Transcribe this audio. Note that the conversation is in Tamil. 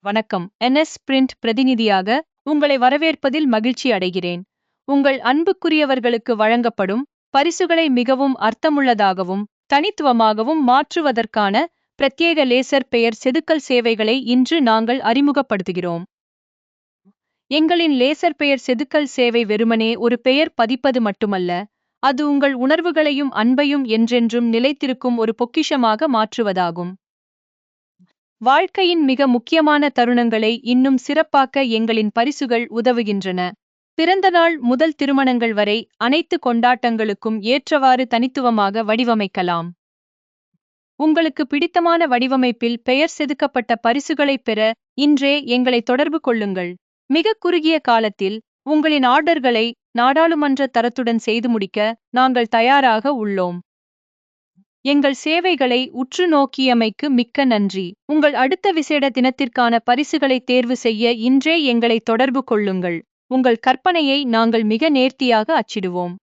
வணக்கம். NS பிரிண்ட் பிரதிநிதியாக உங்களை வரவேற்பதில் மகிழ்ச்சி அடைகிறேன். உங்கள் அன்புக்குரியவர்களுக்கு வழங்கப்படும் பரிசுகளை மிகவும் அர்த்தமுள்ளதாகவும் தனித்துவமாகவும் மாற்றுவதற்கான பிரத்யேக லேசர் பெயர் செதுக்கல் சேவைகளை இன்று நாங்கள் அறிமுகப்படுத்துகிறோம். எங்களின் லேசர் பெயர் செதுக்கல் சேவை வெறுமனே ஒரு பெயர் பதிப்பது மட்டுமல்ல, அது உங்கள் உணர்வுகளையும் அன்பையும் என்றென்றும் நிலைத்திருக்கும் ஒரு பொக்கிஷமாக மாற்றுவதாகும். வாழ்க்கையின் மிக முக்கியமான தருணங்களை இன்னும் சிறப்பாக்க எங்களின் பரிசுகள் உதவுகின்றன. பிறந்தநாள் முதல் திருமணங்கள் வரை அனைத்து கொண்டாட்டங்களுக்கும் ஏற்றவாறு தனித்துவமாக வடிவமைக்கலாம். உங்களுக்கு பிடித்தமான வடிவமைப்பில் பெயர் செதுக்கப்பட்ட பரிசுகளைப் பெற இன்றே எங்களை தொடர்பு கொள்ளுங்கள். மிக குறுகிய காலத்தில் உங்களின் ஆர்டர்களை நாடாளுமன்ற தரத்துடன் செய்து முடிக்க நாங்கள் தயாராக உள்ளோம். எங்கள் சேவைகளை உற்று நோக்கியமைக்கு மிக்க நன்றி. உங்கள் அடுத்த விசேட தினத்திற்கான பரிசுகளை தேர்வு செய்ய இன்றே எங்களை தொடர்பு கொள்ளுங்கள். உங்கள் கற்பனையை நாங்கள் மிக நேர்த்தியாக அச்சிடுவோம்.